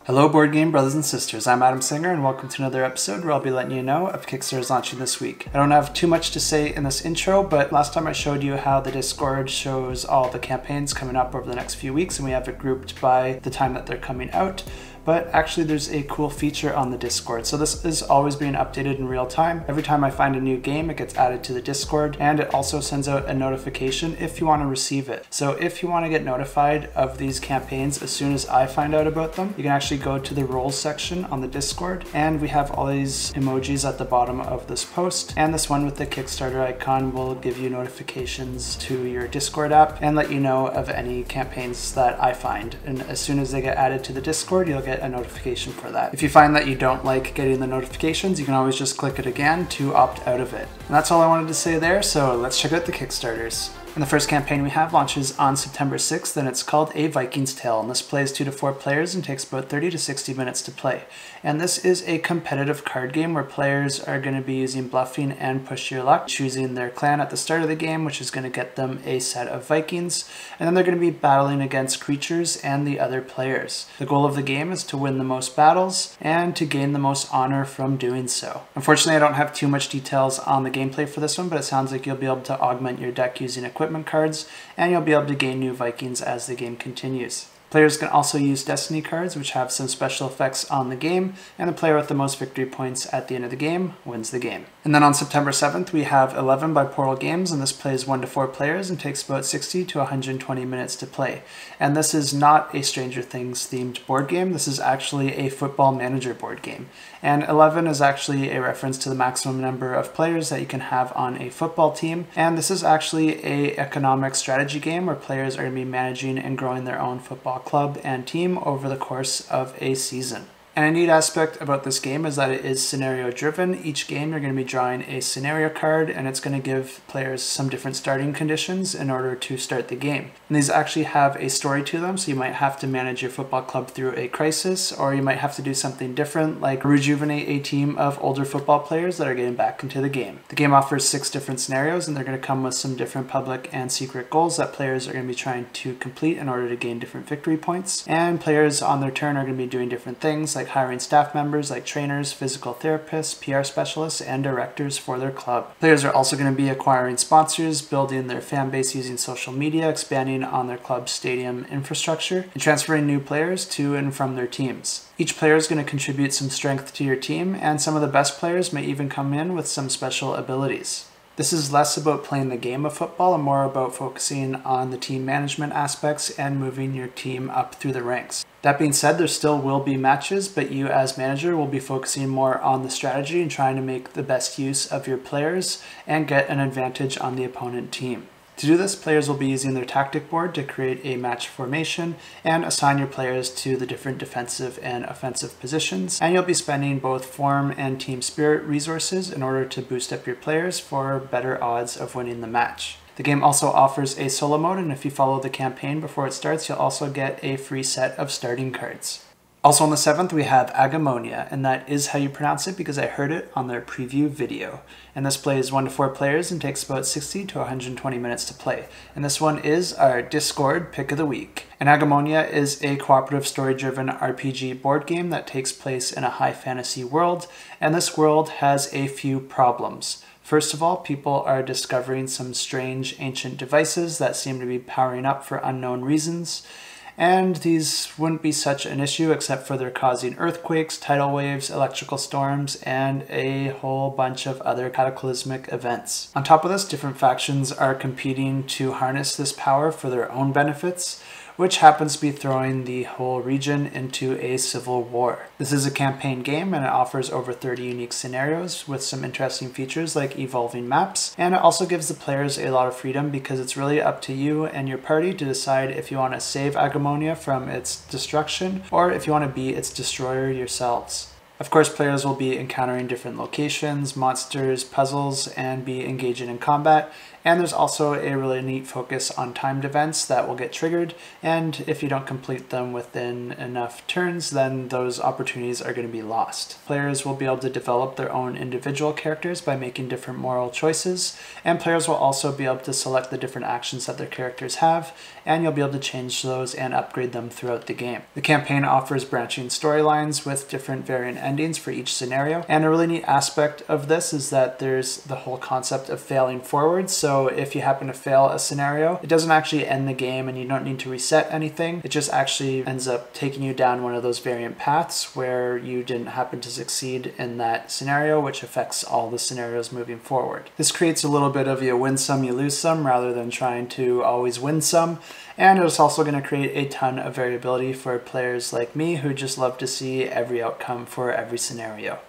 Hello board game brothers and sisters, I'm Adam Singer and welcome to another episode where I'll be letting you know of Kickstarter's launching this week. I don't have too much to say in this intro, but last time I showed you how the Discord shows all the campaigns coming up over the next few weeks and we have it grouped by the time that they're coming out. But actually there's a cool feature on the Discord. So this is always being updated in real time. Every time I find a new game, it gets added to the Discord, and it also sends out a notification if you want to receive it. So if you want to get notified of these campaigns as soon as I find out about them, you can actually go to the roles section on the Discord, and we have all these emojis at the bottom of this post, and this one with the Kickstarter icon will give you notifications to your Discord app and let you know of any campaigns that I find. And as soon as they get added to the Discord, you'll get a notification for that. If you find that you don't like getting the notifications, you can always just click it again to opt out of it. And that's all I wanted to say there, so let's check out the Kickstarters. And the first campaign we have launches on September 6th, and it's called A Viking's Tale, and this plays 2 to 4 players and takes about 30 to 60 minutes to play. And this is a competitive card game where players are going to be using bluffing and push your luck, choosing their clan at the start of the game, which is going to get them a set of Vikings, and then they're going to be battling against creatures and the other players. The goal of the game is to win the most battles and to gain the most honor from doing so. Unfortunately, I don't have too much details on the gameplay for this one, but it sounds like you'll be able to augment your deck using equipment cards, and you'll be able to gain new Vikings as the game continues. Players can also use Destiny cards, which have some special effects on the game, and the player with the most victory points at the end of the game wins the game. And then on September 7th, we have 11 by Portal Games, and this plays 1 to 4 players and takes about 60 to 120 minutes to play. And this is not a Stranger Things themed board game, this is actually a football manager board game. And 11 is actually a reference to the maximum number of players that you can have on a football team. And this is actually an economic strategy game where players are going to be managing and growing their own football club and team over the course of a season. And a neat aspect about this game is that it is scenario driven. Each game you're going to be drawing a scenario card, and it's going to give players some different starting conditions in order to start the game. And these actually have a story to them, so you might have to manage your football club through a crisis, or you might have to do something different like rejuvenate a team of older football players that are getting back into the game. The game offers 6 different scenarios, and they're going to come with some different public and secret goals that players are going to be trying to complete in order to gain different victory points. And players on their turn are going to be doing different things like hiring staff members like trainers, physical therapists, PR specialists, and directors for their club. Players are also going to be acquiring sponsors, building their fan base using social media, expanding on their club's stadium infrastructure, and transferring new players to and from their teams. Each player is going to contribute some strength to your team, and some of the best players may even come in with some special abilities. This is less about playing the game of football and more about focusing on the team management aspects and moving your team up through the ranks. That being said, there still will be matches, but you as manager will be focusing more on the strategy and trying to make the best use of your players and get an advantage on the opponent team. To do this, players will be using their tactic board to create a match formation and assign your players to the different defensive and offensive positions. And you'll be spending both form and team spirit resources in order to boost up your players for better odds of winning the match. The game also offers a solo mode, and if you follow the campaign before it starts, you'll also get a free set of starting cards. Also on the 7th, we have Agemonia, and that is how you pronounce it because I heard it on their preview video. And this plays 1 to 4 players and takes about 60 to 120 minutes to play. And this one is our Discord pick of the week. And Agemonia is a cooperative story-driven RPG board game that takes place in a high fantasy world, and this world has a few problems. First of all, people are discovering some strange ancient devices that seem to be powering up for unknown reasons. And these wouldn't be such an issue except for they're causing earthquakes, tidal waves, electrical storms, and a whole bunch of other cataclysmic events. On top of this, different factions are competing to harness this power for their own benefits, which happens to be throwing the whole region into a civil war. This is a campaign game and it offers over 30 unique scenarios with some interesting features like evolving maps, and it also gives the players a lot of freedom because it's really up to you and your party to decide if you want to save Agemonia from its destruction or if you want to be its destroyer yourselves. Of course, players will be encountering different locations, monsters, puzzles, and be engaging in combat. And there's also a really neat focus on timed events that will get triggered, and if you don't complete them within enough turns, then those opportunities are going to be lost. Players will be able to develop their own individual characters by making different moral choices, and players will also be able to select the different actions that their characters have, and you'll be able to change those and upgrade them throughout the game. The campaign offers branching storylines with different variant endings for each scenario, and a really neat aspect of this is that there's the whole concept of failing forward. So if you happen to fail a scenario, it doesn't actually end the game and you don't need to reset anything. It just actually ends up taking you down one of those variant paths where you didn't happen to succeed in that scenario, which affects all the scenarios moving forward. This creates a little bit of you win some, you lose some, rather than trying to always win some. And it's also going to create a ton of variability for players like me who just love to see every outcome for every scenario.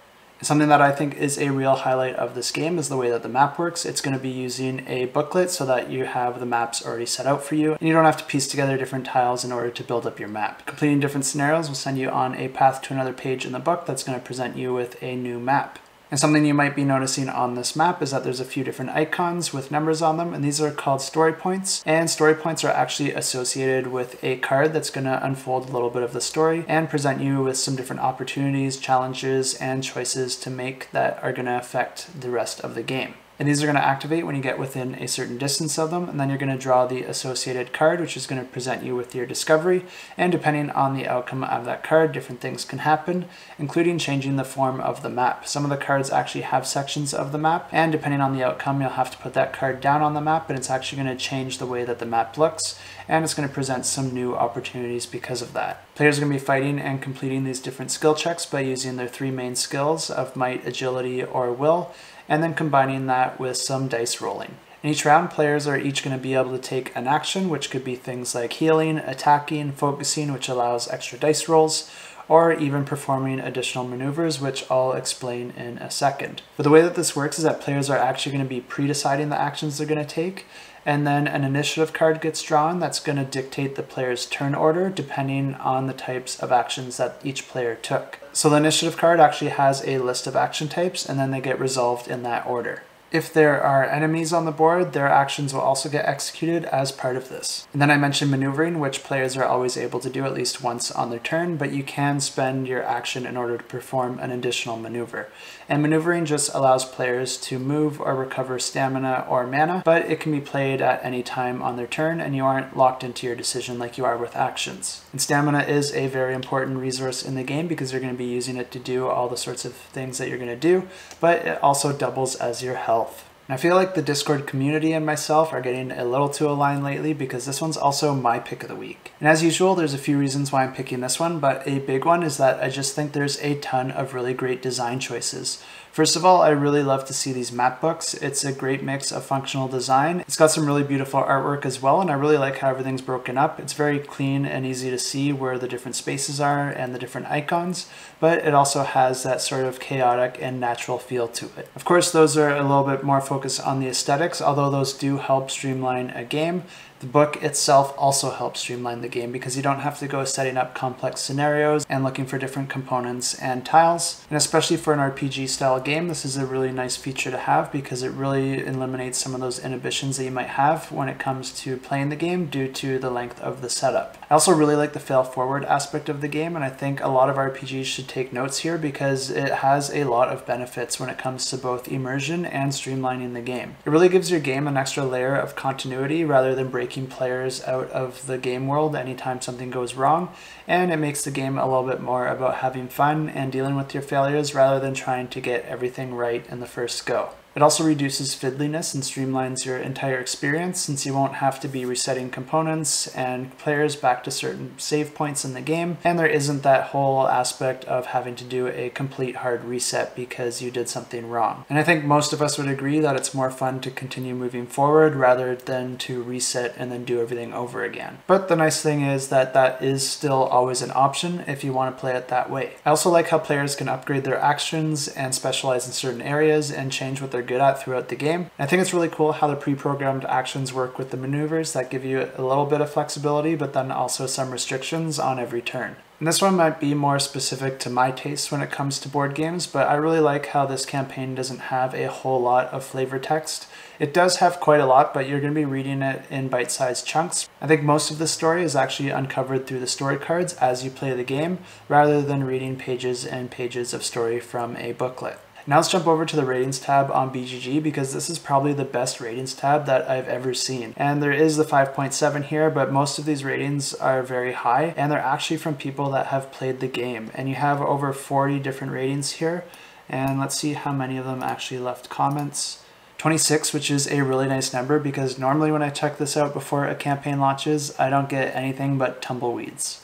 Something that I think is a real highlight of this game is the way that the map works. It's going to be using a booklet so that you have the maps already set out for you, and you don't have to piece together different tiles in order to build up your map. Completing different scenarios will send you on a path to another page in the book that's going to present you with a new map. And something you might be noticing on this map is that there's a few different icons with numbers on them, and these are called story points. And story points are actually associated with a card that's going to unfold a little bit of the story and present you with some different opportunities, challenges, and choices to make that are going to affect the rest of the game. And these are going to activate when you get within a certain distance of them, and then you're going to draw the associated card, which is going to present you with your discovery. And depending on the outcome of that card, different things can happen, including changing the form of the map. Some of the cards actually have sections of the map, and depending on the outcome, you'll have to put that card down on the map, and it's actually going to change the way that the map looks, and it's going to present some new opportunities because of that. Players are going to be fighting and completing these different skill checks by using their three main skills of might, agility, or will, and then combining that with some dice rolling. In each round, players are each going to be able to take an action, which could be things like healing, attacking, focusing, which allows extra dice rolls, or even performing additional maneuvers, which I'll explain in a second. But the way that this works is that players are actually going to be pre-deciding the actions they're going to take, and then an initiative card gets drawn that's going to dictate the player's turn order depending on the types of actions that each player took. So the initiative card actually has a list of action types, and then they get resolved in that order. If there are enemies on the board, their actions will also get executed as part of this. And then I mentioned maneuvering, which players are always able to do at least once on their turn, but you can spend your action in order to perform an additional maneuver. And maneuvering just allows players to move or recover stamina or mana, but it can be played at any time on their turn, and you aren't locked into your decision like you are with actions. And stamina is a very important resource in the game because you're going to be using it to do all the sorts of things that you're going to do, but it also doubles as your health. And I feel like the Discord community and myself are getting a little too aligned lately because this one's also my pick of the week. And as usual, there's a few reasons why I'm picking this one, but a big one is that I just think there's a ton of really great design choices. First of all, I really love to see these map books. It's a great mix of functional design. It's got some really beautiful artwork as well, and I really like how everything's broken up. It's very clean and easy to see where the different spaces are and the different icons, but it also has that sort of chaotic and natural feel to it. Of course, those are a little bit more focused on the aesthetics, although those do help streamline a game. The book itself also helps streamline the game because you don't have to go setting up complex scenarios and looking for different components and tiles. And especially for an RPG style game, this is a really nice feature to have because it really eliminates some of those inhibitions that you might have when it comes to playing the game due to the length of the setup. I also really like the fail forward aspect of the game, and I think a lot of RPGs should take notes here because it has a lot of benefits when it comes to both immersion and streamlining the game. It really gives your game an extra layer of continuity rather than breaking players out of the game world anytime something goes wrong, and it makes the game a little bit more about having fun and dealing with your failures rather than trying to get everything right in the first go. It also reduces fiddliness and streamlines your entire experience since you won't have to be resetting components and players back to certain save points in the game, and there isn't that whole aspect of having to do a complete hard reset because you did something wrong. And I think most of us would agree that it's more fun to continue moving forward rather than to reset and then do everything over again. But the nice thing is that that is still always an option if you want to play it that way. I also like how players can upgrade their actions and specialize in certain areas and change what they're good at throughout the game. I think it's really cool how the pre-programmed actions work with the maneuvers that give you a little bit of flexibility, but then also some restrictions on every turn. And this one might be more specific to my taste when it comes to board games, but I really like how this campaign doesn't have a whole lot of flavor text. It does have quite a lot, but you're going to be reading it in bite-sized chunks. I think most of the story is actually uncovered through the story cards as you play the game, rather than reading pages and pages of story from a booklet. Now let's jump over to the ratings tab on BGG, because this is probably the best ratings tab that I've ever seen. And there is the 5.7 here, but most of these ratings are very high, and they're actually from people that have played the game. And you have over 40 different ratings here, and let's see how many of them actually left comments. 26, which is a really nice number, because normally when I check this out before a campaign launches, I don't get anything but tumbleweeds.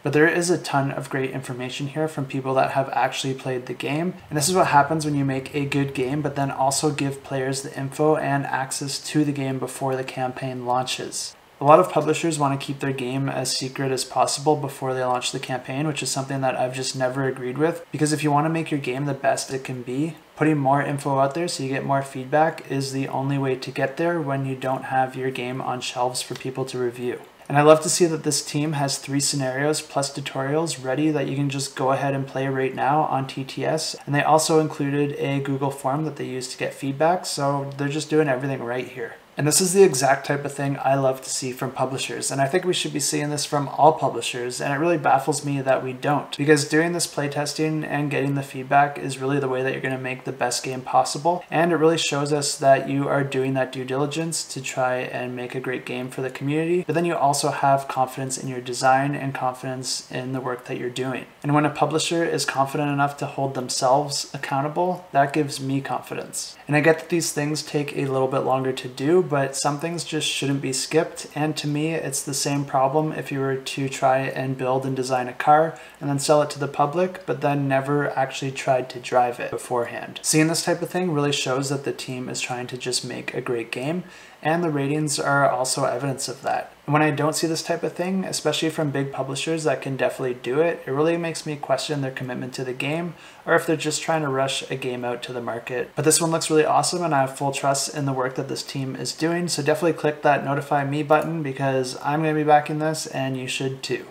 But there is a ton of great information here from people that have actually played the game. And this is what happens when you make a good game, but then also give players the info and access to the game before the campaign launches. A lot of publishers want to keep their game as secret as possible before they launch the campaign, which is something that I've just never agreed with. Because if you want to make your game the best it can be, putting more info out there so you get more feedback is the only way to get there when you don't have your game on shelves for people to review. And I love to see that this team has 3 scenarios plus tutorials ready that you can just go ahead and play right now on TTS. And they also included a Google form that they use to get feedback, so they're just doing everything right here. And this is the exact type of thing I love to see from publishers, and I think we should be seeing this from all publishers, and it really baffles me that we don't, because doing this playtesting and getting the feedback is really the way that you're going to make the best game possible, and it really shows us that you are doing that due diligence to try and make a great game for the community, but then you also have confidence in your design and confidence in the work that you're doing. And when a publisher is confident enough to hold themselves accountable, that gives me confidence. And I get that these things take a little bit longer to do, but some things just shouldn't be skipped, and to me it's the same problem if you were to try and build and design a car and then sell it to the public, but then never actually tried to drive it beforehand. Seeing this type of thing really shows that the team is trying to just make a great game, and the ratings are also evidence of that. And when I don't see this type of thing, especially from big publishers that can definitely do it, it really makes me question their commitment to the game, or if they're just trying to rush a game out to the market. But this one looks really awesome, and I have full trust in the work that this team is doing, so definitely click that notify me button, because I'm going to be backing this and you should too.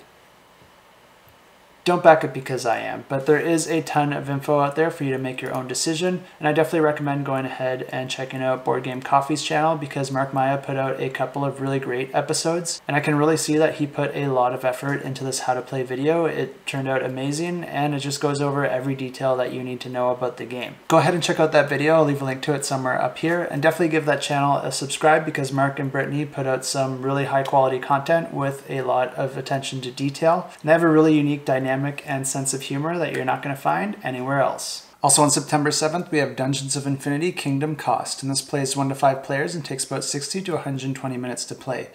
Don't back it because I am, but there is a ton of info out there for you to make your own decision, and I definitely recommend going ahead and checking out Board Game Coffee's channel, because Mark Maya put out a couple of really great episodes, and I can really see that he put a lot of effort into this how to play video. It turned out amazing, and it just goes over every detail that you need to know about the game. Go ahead and check out that video. I'll leave a link to it somewhere up here, and definitely give that channel a subscribe, because Mark and Brittany put out some really high quality content with a lot of attention to detail, and they have a really unique dynamic and sense of humor that you're not going to find anywhere else. Also on September 7th, we have Dungeons of Infinity Kingdom Cost, and this plays 1 to 5 players and takes about 60 to 120 minutes to play.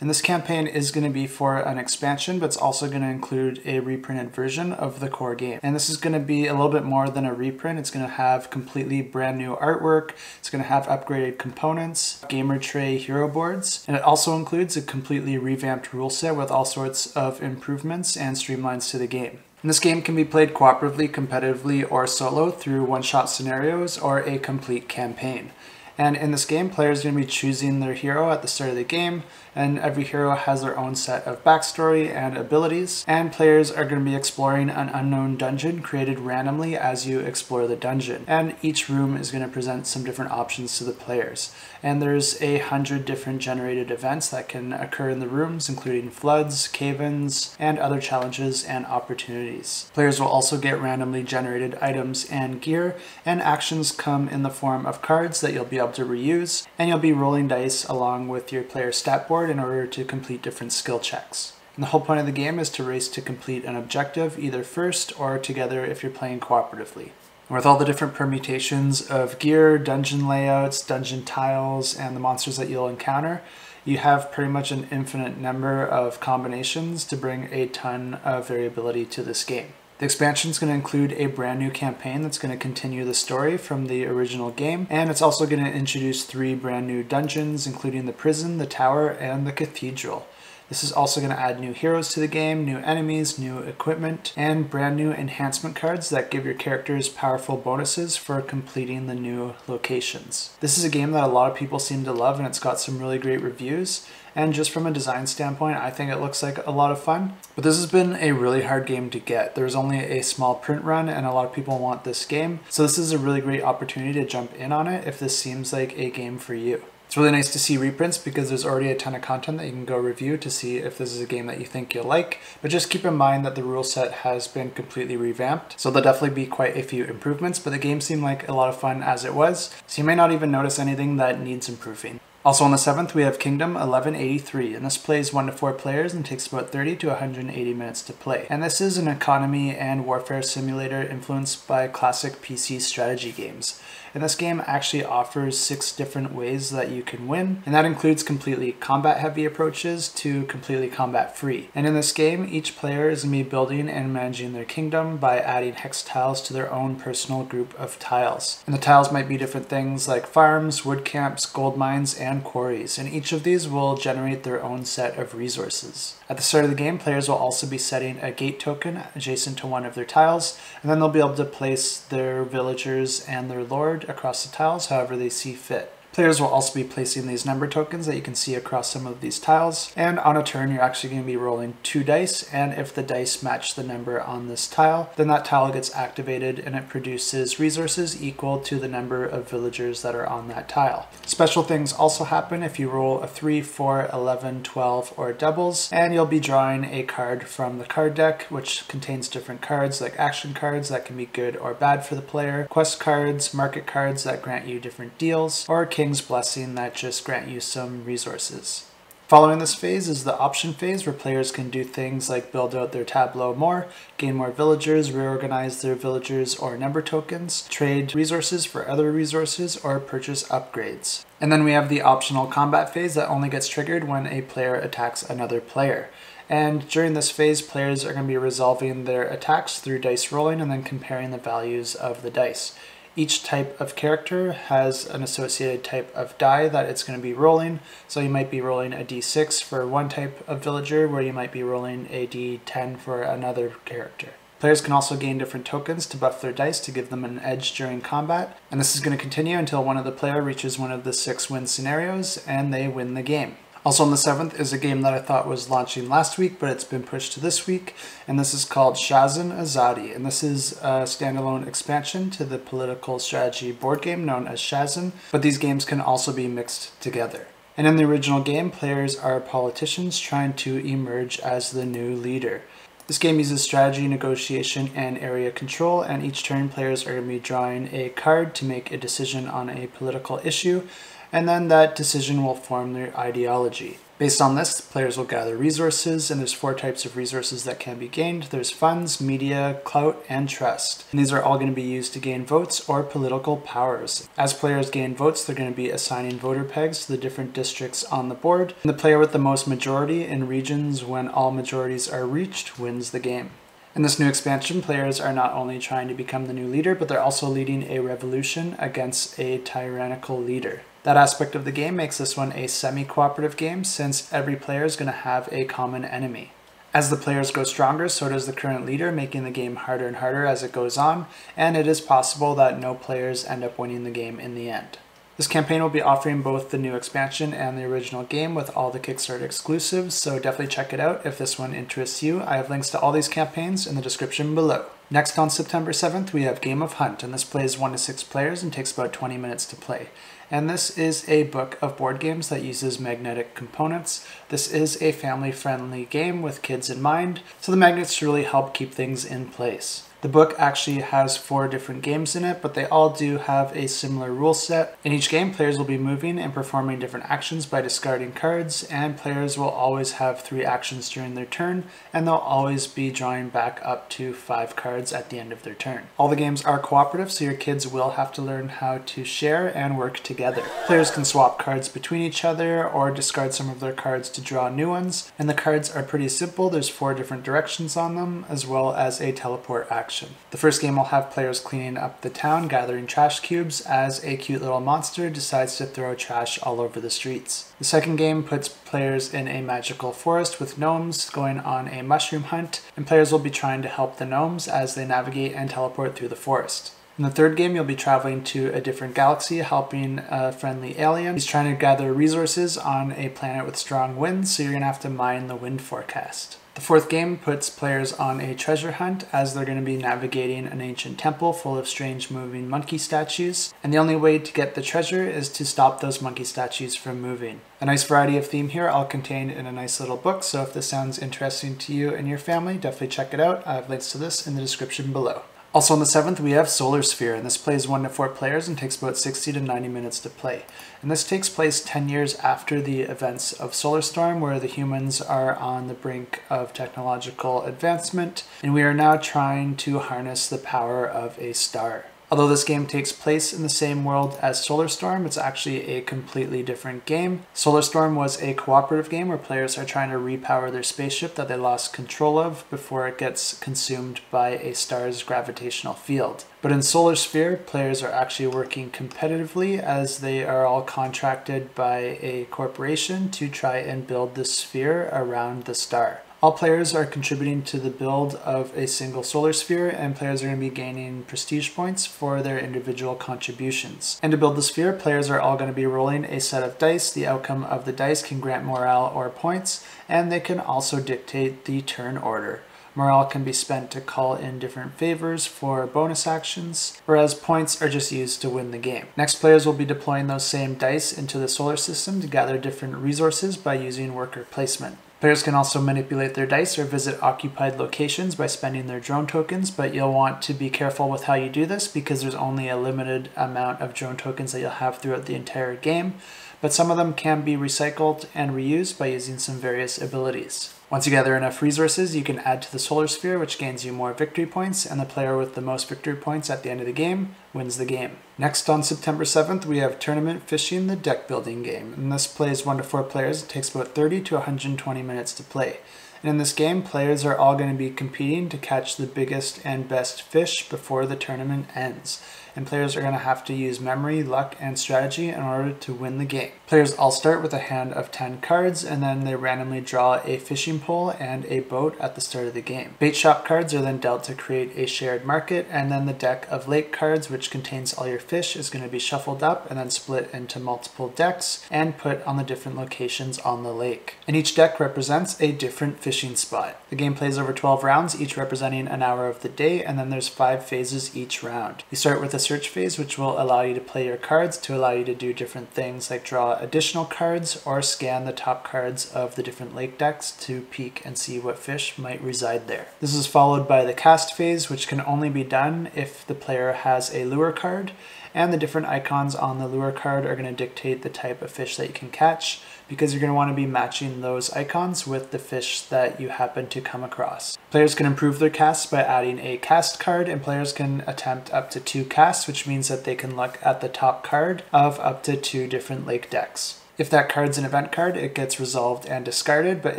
And this campaign is going to be for an expansion, but it's also going to include a reprinted version of the core game. And this is going to be a little bit more than a reprint. It's going to have completely brand new artwork. It's going to have upgraded components, gamer tray hero boards, and it also includes a completely revamped rule set with all sorts of improvements and streamlines to the game. And this game can be played cooperatively, competitively, or solo through one-shot scenarios or a complete campaign. And in this game, players are going to be choosing their hero at the start of the game, and every hero has their own set of backstory and abilities, and players are going to be exploring an unknown dungeon created randomly as you explore the dungeon. And each room is going to present some different options to the players. And there's 100 different generated events that can occur in the rooms, including floods, cave-ins, and other challenges and opportunities. Players will also get randomly generated items and gear, and actions come in the form of cards that you'll be able to reuse, and you'll be rolling dice along with your player stat board in order to complete different skill checks. And the whole point of the game is to race to complete an objective, either first or together if you're playing cooperatively. And with all the different permutations of gear, dungeon layouts, dungeon tiles, and the monsters that you'll encounter, you have pretty much an infinite number of combinations to bring a ton of variability to this game. The expansion is going to include a brand new campaign that's going to continue the story from the original game, and it's also going to introduce 3 brand new dungeons, including the prison, the tower, and the cathedral. This is also going to add new heroes to the game, new enemies, new equipment, and brand new enhancement cards that give your characters powerful bonuses for completing the new locations. This is a game that a lot of people seem to love, and it's got some really great reviews. And just from a design standpoint, I think it looks like a lot of fun. But this has been a really hard game to get. There's only a small print run and a lot of people want this game. So this is a really great opportunity to jump in on it if this seems like a game for you. It's really nice to see reprints because there's already a ton of content that you can go review to see if this is a game that you think you'll like. But just keep in mind that the rule set has been completely revamped. So there'll definitely be quite a few improvements, but the game seemed like a lot of fun as it was. So you may not even notice anything that needs improving. Also on the 7th, we have Kingdom 1183, and this plays 1 to 4 players and takes about 30 to 180 minutes to play. And this is an economy and warfare simulator influenced by classic PC strategy games. And this game actually offers 6 different ways that you can win, and that includes completely combat-heavy approaches to completely combat-free. And in this game, each player is going to be building and managing their kingdom by adding hex tiles to their own personal group of tiles. And the tiles might be different things like farms, wood camps, gold mines, and quarries, and each of these will generate their own set of resources. At the start of the game, players will also be setting a gate token adjacent to one of their tiles, and then they'll be able to place their villagers and their lord across the tiles however they see fit. Players will also be placing these number tokens that you can see across some of these tiles, and on a turn you're actually going to be rolling 2 dice, and if the dice match the number on this tile, then that tile gets activated and it produces resources equal to the number of villagers that are on that tile. Special things also happen if you roll a 3, 4, 11, 12, or doubles, and you'll be drawing a card from the card deck, which contains different cards like action cards that can be good or bad for the player, quest cards, market cards that grant you different deals, or King's Blessing that just grant you some resources. Following this phase is the option phase, where players can do things like build out their tableau more, gain more villagers, reorganize their villagers or number tokens, trade resources for other resources, or purchase upgrades. And then we have the optional combat phase that only gets triggered when a player attacks another player. And during this phase, players are going to be resolving their attacks through dice rolling and then comparing the values of the dice. Each type of character has an associated type of die that it's going to be rolling. So you might be rolling a d6 for one type of villager, where you might be rolling a d10 for another character. Players can also gain different tokens to buff their dice to give them an edge during combat. And this is going to continue until one of the player reaches one of the 6 win scenarios and they win the game. Also on the 7th is a game that I thought was launching last week, but it's been pushed to this week, and this is called SHASN AZADI, and this is a standalone expansion to the political strategy board game known as SHASN, but these games can also be mixed together. And in the original game, players are politicians trying to emerge as the new leader. This game uses strategy, negotiation, and area control, and each turn players are going to be drawing a card to make a decision on a political issue, and then that decision will form their ideology. Based on this, players will gather resources, and there's 4 types of resources that can be gained. There's funds, media, clout, and trust. And these are all going to be used to gain votes or political powers. As players gain votes, they're going to be assigning voter pegs to the different districts on the board. And the player with the most majority in regions when all majorities are reached wins the game. In this new expansion, players are not only trying to become the new leader, but they're also leading a revolution against a tyrannical leader. That aspect of the game makes this one a semi-cooperative game, since every player is going to have a common enemy. As the players grow stronger, so does the current leader, making the game harder and harder as it goes on, and it is possible that no players end up winning the game in the end. This campaign will be offering both the new expansion and the original game with all the Kickstarter exclusives, so definitely check it out if this one interests you. I have links to all these campaigns in the description below. Next on September 7th, we have Game of Hunt, and this plays 1 to 6 players and takes about 20 minutes to play. And this is a book of board games that uses magnetic components. This is a family-friendly game with kids in mind, so the magnets really help keep things in place. The book actually has 4 different games in it, but they all do have a similar rule set. In each game, players will be moving and performing different actions by discarding cards, and players will always have 3 actions during their turn, and they'll always be drawing back up to 5 cards at the end of their turn. All the games are cooperative, so your kids will have to learn how to share and work together. Players can swap cards between each other or discard some of their cards to draw new ones, and the cards are pretty simple. There's 4 different directions on them, as well as a teleport action. action. The first game will have players cleaning up the town, gathering trash cubes as a cute little monster decides to throw trash all over the streets. The second game puts players in a magical forest with gnomes going on a mushroom hunt, and players will be trying to help the gnomes as they navigate and teleport through the forest. In the third game, you'll be traveling to a different galaxy, helping a friendly alien. He's trying to gather resources on a planet with strong winds, so you're going to have to mine the wind forecast. The fourth game puts players on a treasure hunt as they're going to be navigating an ancient temple full of strange moving monkey statues, and the only way to get the treasure is to stop those monkey statues from moving. A nice variety of theme here, all contained in a nice little book, so if this sounds interesting to you and your family, definitely check it out. I have links to this in the description below. Also on the 7th, we have Solar Sphere, and this plays 1 to 4 players and takes about 60 to 90 minutes to play. And this takes place 10 years after the events of Solar Storm, where the humans are on the brink of technological advancement, and we are now trying to harness the power of a star. Although this game takes place in the same world as Solar Storm, it's actually a completely different game. Solar Storm was a cooperative game where players are trying to repower their spaceship that they lost control of before it gets consumed by a star's gravitational field. But in Solar Sphere, players are actually working competitively as they are all contracted by a corporation to try and build the sphere around the star. All players are contributing to the build of a single solar sphere, and players are going to be gaining prestige points for their individual contributions. And to build the sphere, players are all going to be rolling a set of dice. The outcome of the dice can grant morale or points, and they can also dictate the turn order. Morale can be spent to call in different favors for bonus actions, whereas points are just used to win the game. Next, players will be deploying those same dice into the solar system to gather different resources by using worker placement. Players can also manipulate their dice or visit occupied locations by spending their drone tokens, but you'll want to be careful with how you do this because there's only a limited amount of drone tokens that you'll have throughout the entire game, but some of them can be recycled and reused by using some various abilities. Once you gather enough resources, you can add to the solar sphere, which gains you more victory points, and the player with the most victory points at the end of the game wins the game. Next, on September 7th, we have Tournament Fishing, the deck building game, and this plays 1 to 4 players. It takes about 30 to 120 minutes to play. And in this game, players are all going to be competing to catch the biggest and best fish before the tournament ends. And players are going to have to use memory, luck, and strategy in order to win the game. Players all start with a hand of 10 cards, and then they randomly draw a fishing pole and a boat at the start of the game. Bait shop cards are then dealt to create a shared market, and then the deck of lake cards, which contains all your fish, is going to be shuffled up and then split into multiple decks and put on the different locations on the lake. And each deck represents a different fishing spot. The game plays over 12 rounds, each representing an hour of the day, and then there's 5 phases each round. You start with a search phase, which will allow you to play your cards to allow you to do different things like draw additional cards or scan the top cards of the different lake decks to peek and see what fish might reside there. This is followed by the cast phase, which can only be done if the player has a lure card, and the different icons on the lure card are going to dictate the type of fish that you can catch, because you're going to want to be matching those icons with the fish that you happen to come across. Players can improve their casts by adding a cast card, and players can attempt up to 2 casts, which means that they can look at the top card of up to 2 different lake decks. If that card's an event card, it gets resolved and discarded, but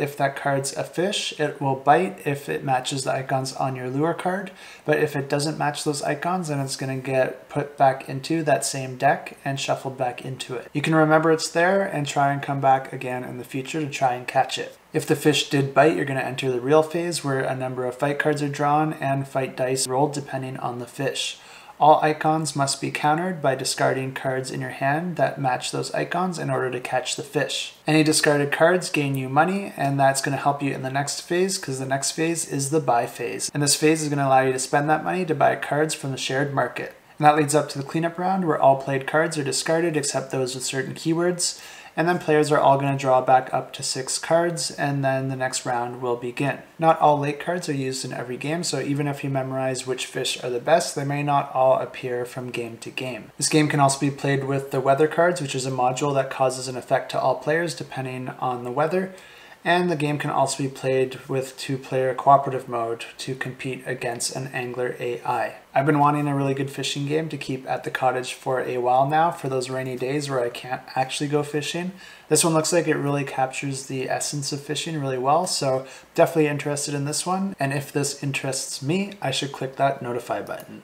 if that card's a fish, it will bite if it matches the icons on your lure card, but if it doesn't match those icons, then it's going to get put back into that same deck and shuffled back into it. You can remember it's there and try and come back again in the future to try and catch it. If the fish did bite, you're going to enter the real phase where a number of fight cards are drawn and fight dice rolled depending on the fish. All icons must be countered by discarding cards in your hand that match those icons in order to catch the fish. Any discarded cards gain you money, and that's going to help you in the next phase, because the next phase is the buy phase. And this phase is going to allow you to spend that money to buy cards from the shared market. And that leads up to the cleanup round, where all played cards are discarded except those with certain keywords. And then players are all going to draw back up to 6 cards, and then the next round will begin. Not all lake cards are used in every game, so even if you memorize which fish are the best, they may not all appear from game to game. This game can also be played with the weather cards, which is a module that causes an effect to all players depending on the weather. And the game can also be played with 2-player cooperative mode to compete against an angler AI. I've been wanting a really good fishing game to keep at the cottage for a while now for those rainy days where I can't actually go fishing. This one looks like it really captures the essence of fishing really well, so definitely interested in this one. And if this interests me, I should click that notify button.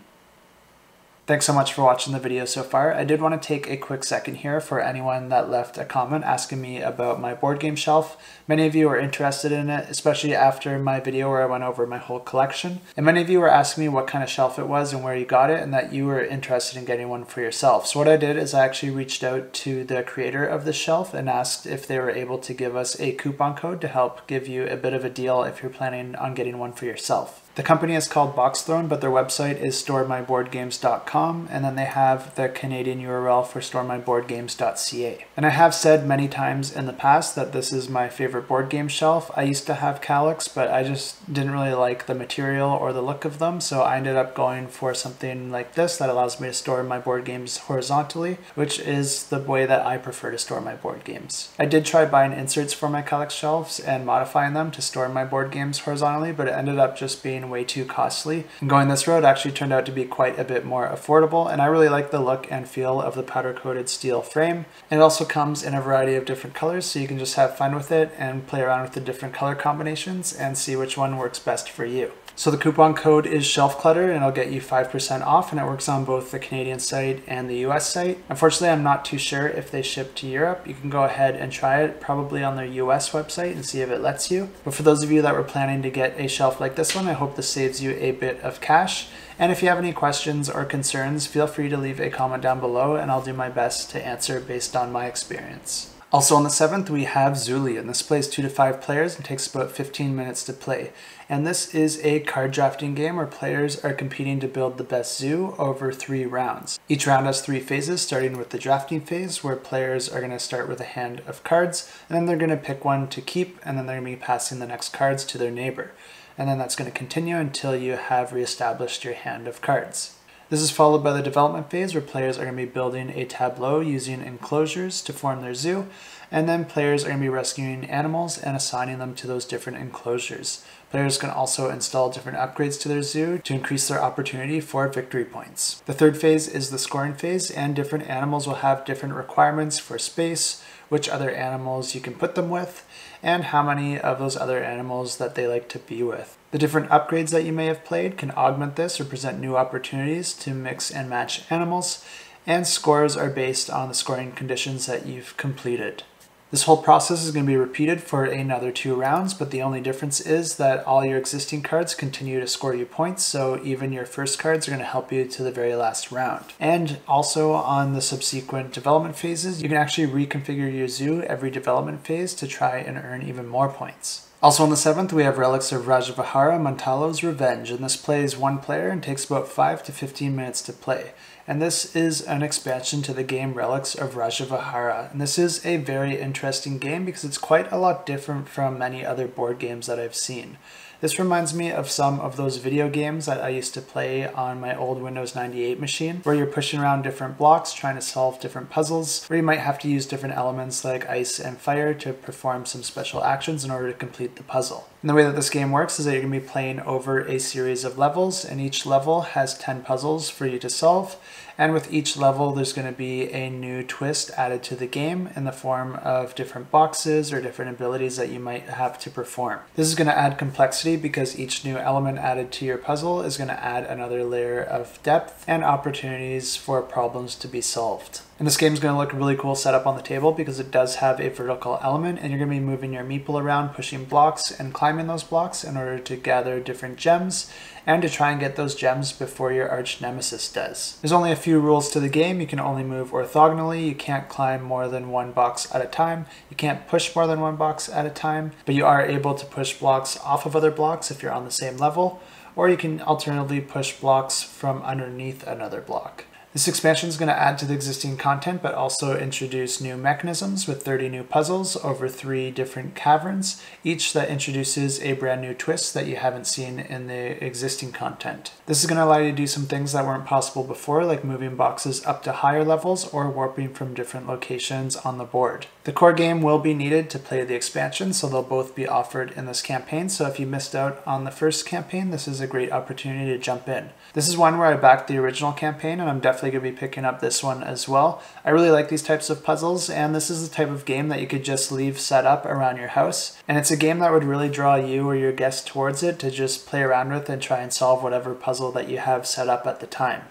Thanks so much for watching the video so far. I did want to take a quick second here for anyone that left a comment asking me about my board game shelf. Many of you are interested in it, especially after my video where I went over my whole collection. And many of you were asking me what kind of shelf it was and where you got it, and that you were interested in getting one for yourself. So what I did is I actually reached out to the creator of the shelf and asked if they were able to give us a coupon code to help give you a bit of a deal if you're planning on getting one for yourself. The company is called BoxThrone, but their website is storemyboardgames.com, and then they have the Canadian URL for storemyboardgames.ca. And I have said many times in the past that this is my favorite board game shelf. I used to have Calyx, but I just didn't really like the material or the look of them, so I ended up going for something like this that allows me to store my board games horizontally, which is the way that I prefer to store my board games. I did try buying inserts for my Calyx shelves and modifying them to store my board games horizontally, but it ended up just being way too costly. And going this road actually turned out to be quite a bit more affordable, and I really like the look and feel of the powder coated steel frame. And it also comes in a variety of different colors, so you can just have fun with it and play around with the different color combinations and see which one works best for you. So the coupon code is Shelf Clutter, and it'll get you 5% off, and it works on both the Canadian site and the US site. Unfortunately, I'm not too sure if they ship to Europe. You can go ahead and try it probably on their US website and see if it lets you. But for those of you that were planning to get a shelf like this one, I hope this saves you a bit of cash. And if you have any questions or concerns, feel free to leave a comment down below, and I'll do my best to answer based on my experience. Also on the 7th, we have Zuuli, and this plays 2 to 5 players and takes about 15 minutes to play. And this is a card drafting game where players are competing to build the best zoo over 3 rounds. Each round has 3 phases, starting with the drafting phase, where players are going to start with a hand of cards, and then they're going to pick one to keep, and then they're going to be passing the next cards to their neighbor. And then that's going to continue until you have reestablished your hand of cards. This is followed by the development phase, where players are going to be building a tableau using enclosures to form their zoo, and then players are going to be rescuing animals and assigning them to those different enclosures. Players can also install different upgrades to their zoo to increase their opportunity for victory points. The 3rd phase is the scoring phase, and different animals will have different requirements for space, which other animals you can put them with, and how many of those other animals that they like to be with. The different upgrades that you may have played can augment this or present new opportunities to mix and match animals, and scores are based on the scoring conditions that you've completed. This whole process is going to be repeated for another 2 rounds, but the only difference is that all your existing cards continue to score you points, so even your first cards are going to help you to the very last round. And also on the subsequent development phases, you can actually reconfigure your zoo every development phase to try and earn even more points. Also on the 7th, we have Relics of Rajavihara, Montalo's Revenge, and this plays 1 player and takes about 5 to 15 minutes to play. And this is an expansion to the game Relics of Rajavihara. And this is a very interesting game because it's quite a lot different from many other board games that I've seen. This reminds me of some of those video games that I used to play on my old Windows 98 machine, where you're pushing around different blocks trying to solve different puzzles, where you might have to use different elements like ice and fire to perform some special actions in order to complete the puzzle. And the way that this game works is that you're going to be playing over a series of levels, and each level has 10 puzzles for you to solve. And with each level, there's going to be a new twist added to the game in the form of different boxes or different abilities that you might have to perform. This is going to add complexity because each new element added to your puzzle is going to add another layer of depth and opportunities for problems to be solved. And this game is going to look really cool set up on the table because it does have a vertical element, and you're going to be moving your meeple around, pushing blocks and climbing those blocks in order to gather different gems and to try and get those gems before your arch nemesis does. There's only a few rules to the game. You can only move orthogonally, you can't climb more than 1 box at a time, you can't push more than 1 box at a time, but you are able to push blocks off of other blocks if you're on the same level, or you can alternatively push blocks from underneath another block. This expansion is going to add to the existing content, but also introduce new mechanisms with 30 new puzzles over 3 different caverns, each that introduces a brand new twist that you haven't seen in the existing content. This is going to allow you to do some things that weren't possible before, like moving boxes up to higher levels or warping from different locations on the board. The core game will be needed to play the expansion, so they'll both be offered in this campaign, so if you missed out on the first campaign, this is a great opportunity to jump in. This is one where I backed the original campaign, and I'm definitely going to be picking up this one as well. I really like these types of puzzles, and this is the type of game that you could just leave set up around your house. And it's a game that would really draw you or your guests towards it to just play around with and try and solve whatever puzzle that you have set up at the time.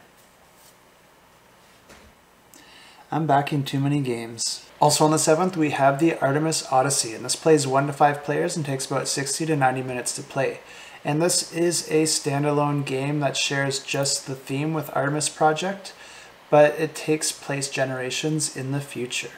I'm backing too many games. Also on the 7th, we have the Artemis Odyssey, and this plays 1 to 5 players and takes about 60 to 90 minutes to play. And this is a standalone game that shares just the theme with Artemis Project, but it takes place generations in the future.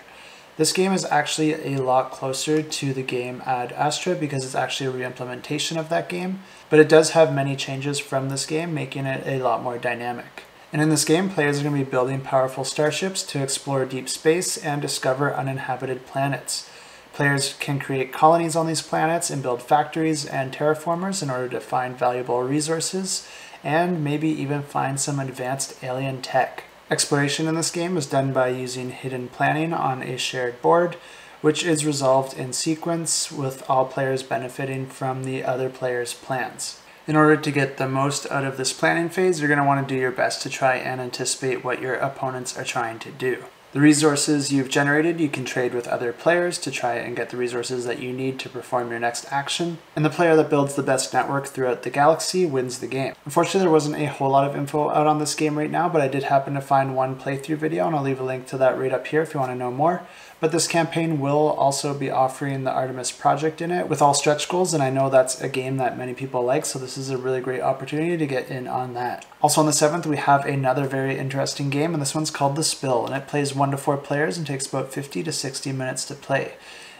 This game is actually a lot closer to the game Ad Astra because it's actually a re-implementation of that game, but it does have many changes from this game, making it a lot more dynamic. And in this game, players are going to be building powerful starships to explore deep space and discover uninhabited planets. Players can create colonies on these planets and build factories and terraformers in order to find valuable resources and maybe even find some advanced alien tech. Exploration in this game is done by using hidden planning on a shared board, which is resolved in sequence with all players benefiting from the other player's plans. In order to get the most out of this planning phase, you're going to want to do your best to try and anticipate what your opponents are trying to do. The resources you've generated you can trade with other players to try and get the resources that you need to perform your next action, and the player that builds the best network throughout the galaxy wins the game. Unfortunately, there wasn't a whole lot of info out on this game right now, but I did happen to find one playthrough video, and I'll leave a link to that right up here if you want to know more. But this campaign will also be offering the Artemis project in it with all stretch goals, and I know that's a game that many people like, so this is a really great opportunity to get in on that. Also on the 7th, we have another very interesting game, and this one's called The Spill, and it plays 1 to 4 players and takes about 50 to 60 minutes to play.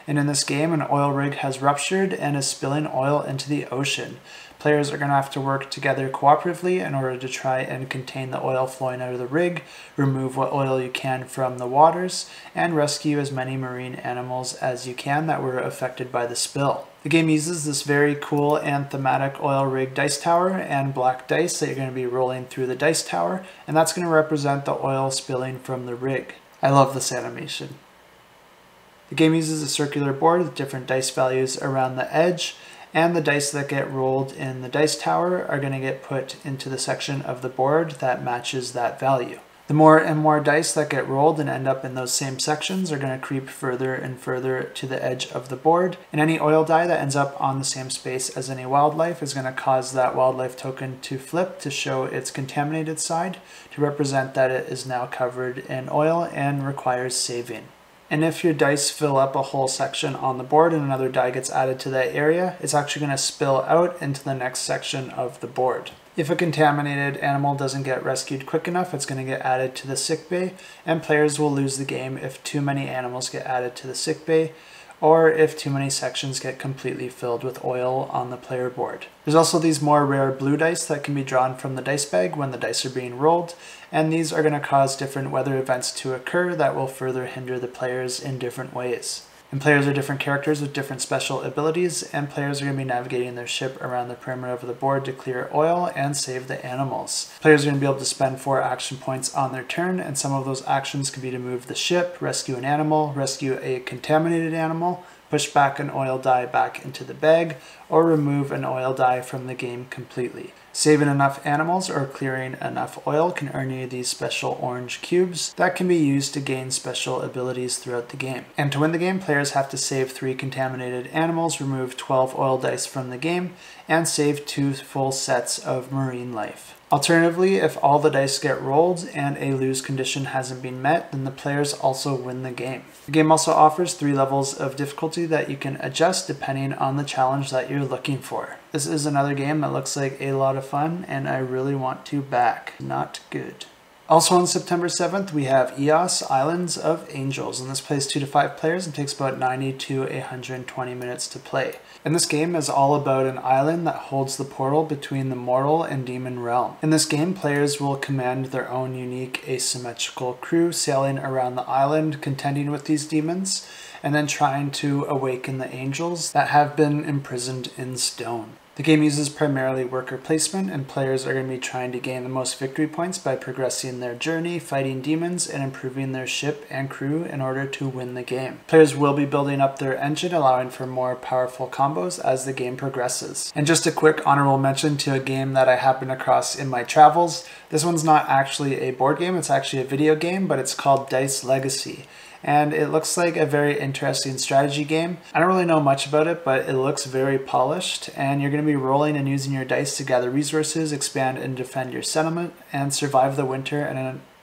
And in this game, an oil rig has ruptured and is spilling oil into the ocean. Players are going to have to work together cooperatively in order to try and contain the oil flowing out of the rig, remove what oil you can from the waters, and rescue as many marine animals as you can that were affected by the spill. The game uses this very cool and thematic oil rig dice tower and black dice that you're going to be rolling through the dice tower, and that's going to represent the oil spilling from the rig. I love this animation. The game uses a circular board with different dice values around the edge, and the dice that get rolled in the dice tower are going to get put into the section of the board that matches that value. The more and more dice that get rolled and end up in those same sections are going to creep further and further to the edge of the board, and any oil die that ends up on the same space as any wildlife is going to cause that wildlife token to flip to show its contaminated side, to represent that it is now covered in oil and requires saving. And if your dice fill up a whole section on the board and another die gets added to that area, it's actually going to spill out into the next section of the board. If a contaminated animal doesn't get rescued quick enough, it's going to get added to the sickbay, and players will lose the game if too many animals get added to the sickbay, or if too many sections get completely filled with oil on the player board. There's also these more rare blue dice that can be drawn from the dice bag when the dice are being rolled, and these are going to cause different weather events to occur that will further hinder the players in different ways. And players are different characters with different special abilities, and players are going to be navigating their ship around the perimeter of the board to clear oil and save the animals. Players are going to be able to spend 4 action points on their turn, and some of those actions can be to move the ship, rescue an animal, rescue a contaminated animal, push back an oil die back into the bag, or remove an oil die from the game completely. Saving enough animals or clearing enough oil can earn you these special orange cubes that can be used to gain special abilities throughout the game. And to win the game, players have to save 3 contaminated animals, remove 12 oil dice from the game, and save 2 full sets of marine life. Alternatively, if all the dice get rolled and a lose condition hasn't been met, then the players also win the game. The game also offers 3 levels of difficulty that you can adjust depending on the challenge that you're looking for. This is another game that looks like a lot of fun, and I really want to back. Not good. Also on September 7th, we have EOS Islands of Angels, and this plays 2 to 5 players and takes about 90 to 120 minutes to play. And this game is all about an island that holds the portal between the mortal and demon realm. In this game, players will command their own unique asymmetrical crew sailing around the island, contending with these demons, and then trying to awaken the angels that have been imprisoned in stone. The game uses primarily worker placement, and players are going to be trying to gain the most victory points by progressing their journey, fighting demons, and improving their ship and crew in order to win the game. Players will be building up their engine, allowing for more powerful combos as the game progresses. And just a quick honorable mention to a game that I happened across in my travels. This one's not actually a board game, it's actually a video game, but it's called Dice Legacy. And it looks like a very interesting strategy game. I don't really know much about it, but it looks very polished, and you're going to be rolling and using your dice to gather resources, expand and defend your settlement, and survive the winter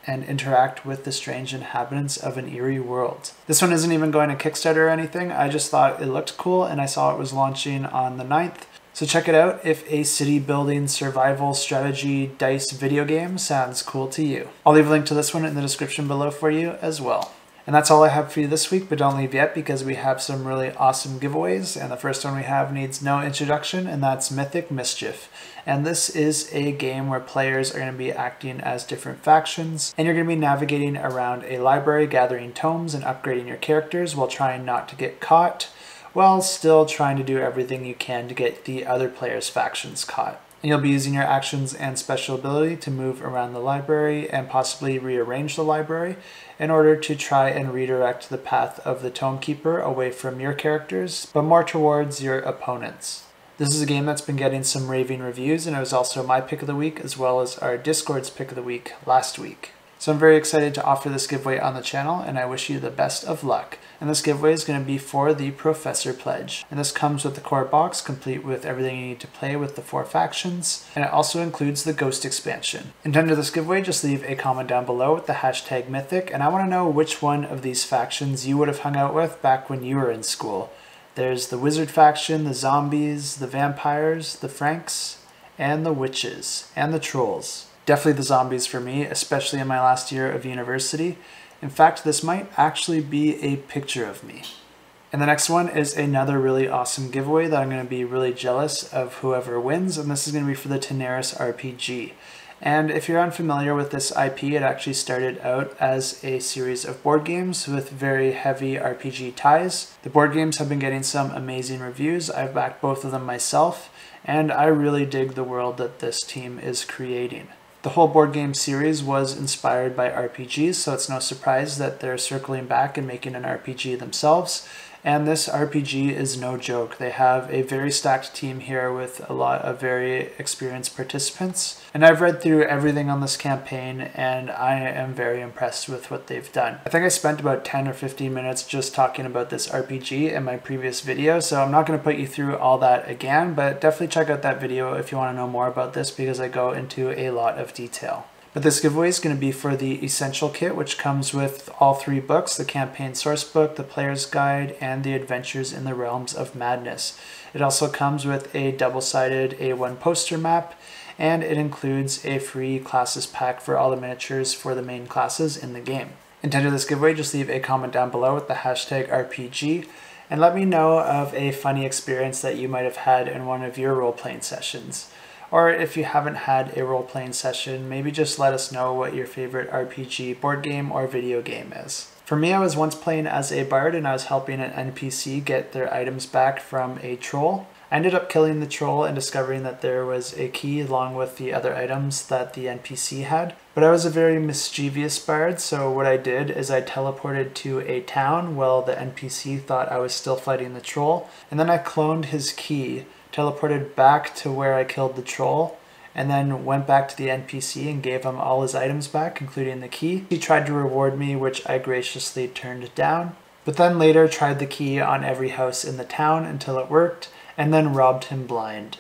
and interact with the strange inhabitants of an eerie world. This one isn't even going to Kickstarter or anything. I just thought it looked cool, and I saw it was launching on the 9th. So check it out if a city building survival strategy dice video game sounds cool to you. I'll leave a link to this one in the description below for you as well. And that's all I have for you this week, but don't leave yet because we have some really awesome giveaways. And the first one we have needs no introduction, and that's Mythic Mischief. And this is a game where players are going to be acting as different factions, and you're going to be navigating around a library, gathering tomes and upgrading your characters while trying not to get caught, while still trying to do everything you can to get the other players' factions caught. And you'll be using your actions and special ability to move around the library and possibly rearrange the library in order to try and redirect the path of the Tome Keeper away from your characters, but more towards your opponents. This is a game that's been getting some raving reviews, and it was also my pick of the week as well as our Discord's pick of the week last week. So I'm very excited to offer this giveaway on the channel, and I wish you the best of luck. And this giveaway is going to be for the Professor Pledge. And this comes with the core box, complete with everything you need to play with the 4 factions. And it also includes the Ghost expansion. And to enter this giveaway, just leave a comment down below with the hashtag Mythic. And I want to know which one of these factions you would have hung out with back when you were in school. There's the Wizard faction, the Zombies, the Vampires, the Franks, and the Witches, and the Trolls. Definitely the Zombies for me, especially in my last year of university. In fact, this might actually be a picture of me. And the next one is another really awesome giveaway that I'm going to be really jealous of whoever wins, and this is going to be for the Tanares RPG. And if you're unfamiliar with this IP, it actually started out as a series of board games with very heavy RPG ties. The board games have been getting some amazing reviews. I've backed both of them myself, and I really dig the world that this team is creating. The whole board game series was inspired by RPGs, so it's no surprise that they're circling back and making an RPG themselves. And this RPG is no joke. They have a very stacked team here with a lot of very experienced participants. And I've read through everything on this campaign, and I am very impressed with what they've done. I think I spent about 10 or 15 minutes just talking about this RPG in my previous video, so I'm not going to put you through all that again, but definitely check out that video if you want to know more about this because I go into a lot of detail. But this giveaway is going to be for the Essential Kit, which comes with all 3 books, the Campaign Source Book, the Player's Guide, and the Adventures in the Realms of Madness. It also comes with a double-sided A1 poster map, and it includes a free classes pack for all the miniatures for the main classes in the game. And to enter this giveaway, just leave a comment down below with the hashtag RPG, and let me know of a funny experience that you might have had in one of your role-playing sessions. Or if you haven't had a role-playing session, maybe just let us know what your favorite RPG board game or video game is. For me, I was once playing as a bard and I was helping an NPC get their items back from a troll. I ended up killing the troll and discovering that there was a key along with the other items that the NPC had. But I was a very mischievous bard, so what I did is I teleported to a town while the NPC thought I was still fighting the troll, and then I cloned his key, teleported back to where I killed the troll, and then went back to the NPC and gave him all his items back, including the key. He tried to reward me, which I graciously turned down, but then later tried the key on every house in the town until it worked, and then robbed him blind.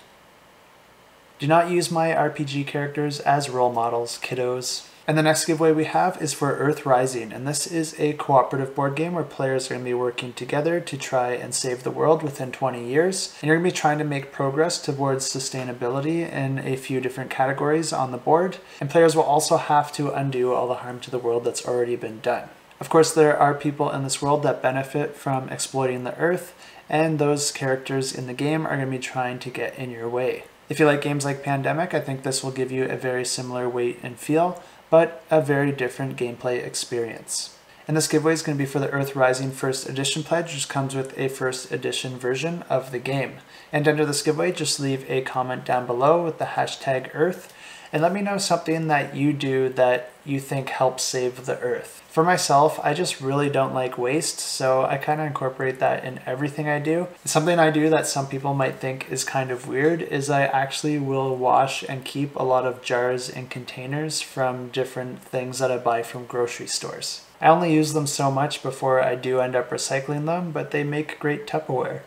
Do not use my RPG characters as role models, kiddos. And the next giveaway we have is for Earth Rising, and this is a cooperative board game where players are going to be working together to try and save the world within 20 years. And you're going to be trying to make progress towards sustainability in a few different categories on the board. And players will also have to undo all the harm to the world that's already been done. Of course, there are people in this world that benefit from exploiting the Earth, and those characters in the game are going to be trying to get in your way. If you like games like Pandemic, I think this will give you a very similar weight and feel, but a very different gameplay experience. And this giveaway is going to be for the Earth Rising First Edition pledge, which comes with a First Edition version of the game. And under this giveaway, just leave a comment down below with the hashtag Earth, and let me know something that you do that you think helps save the Earth. For myself, I just really don't like waste, so I kind of incorporate that in everything I do. Something I do that some people might think is kind of weird is I actually will wash and keep a lot of jars and containers from different things that I buy from grocery stores. I only use them so much before I do end up recycling them, but they make great Tupperware.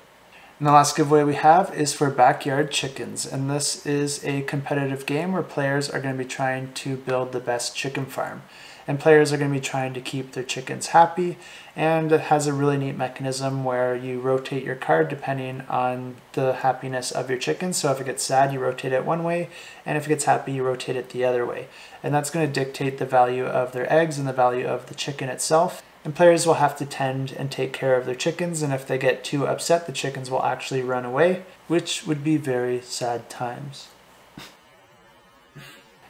And the last giveaway we have is for Backyard Chickens, and this is a competitive game where players are going to be trying to build the best chicken farm. And players are going to be trying to keep their chickens happy, and it has a really neat mechanism where you rotate your card depending on the happiness of your chicken. So if it gets sad, you rotate it one way, and if it gets happy, you rotate it the other way. And that's going to dictate the value of their eggs and the value of the chicken itself. And players will have to tend and take care of their chickens, and if they get too upset, the chickens will actually run away, which would be very sad times.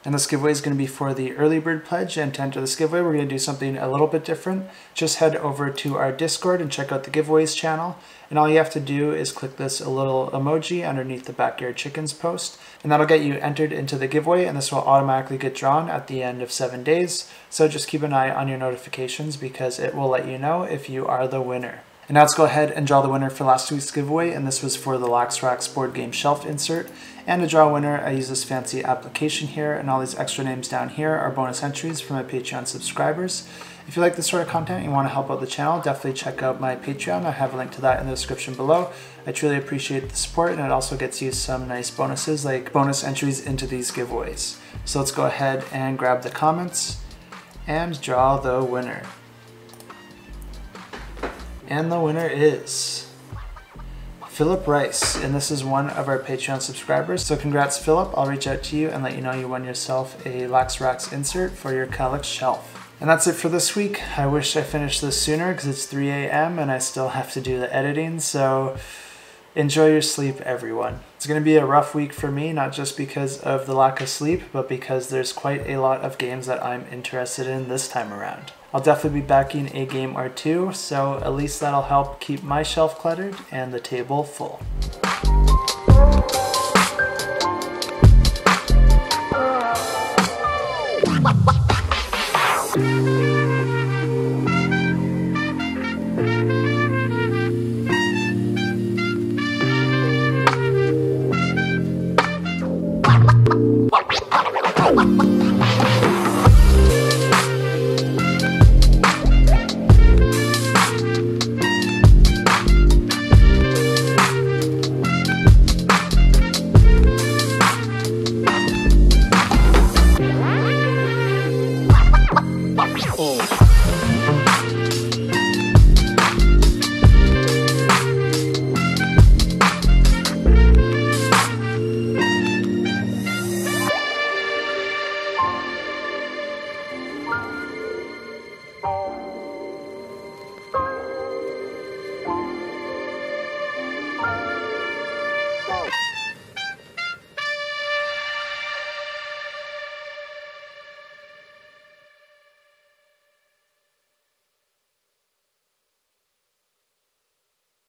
And this giveaway is going to be for the early bird pledge, and to enter this giveaway we're going to do something a little bit different. Just head over to our Discord and check out the giveaways channel, and all you have to do is click this little emoji underneath the Backyard Chickens post, and that'll get you entered into the giveaway, and this will automatically get drawn at the end of 7 days. So just keep an eye on your notifications because it will let you know if you are the winner. And now let's go ahead and draw the winner for last week's giveaway, and this was for the Lax Rax board game shelf insert. And to draw a winner, I use this fancy application here, and all these extra names down here are bonus entries for my Patreon subscribers. If you like this sort of content and you want to help out the channel, definitely check out my Patreon. I have a link to that in the description below. I truly appreciate the support, and it also gets you some nice bonuses like bonus entries into these giveaways. So let's go ahead and grab the comments and draw the winner. And the winner is Philip Rice, and this is one of our Patreon subscribers. So congrats, Philip. I'll reach out to you and let you know you won yourself a Lax Rax insert for your Calyx shelf. And that's it for this week. I wish I finished this sooner because it's 3 a.m. and I still have to do the editing, so enjoy your sleep, everyone. It's going to be a rough week for me, not just because of the lack of sleep, but because there's quite a lot of games that I'm interested in this time around. I'll definitely be backing a game or two, so at least that'll help keep my shelf cluttered and the table full.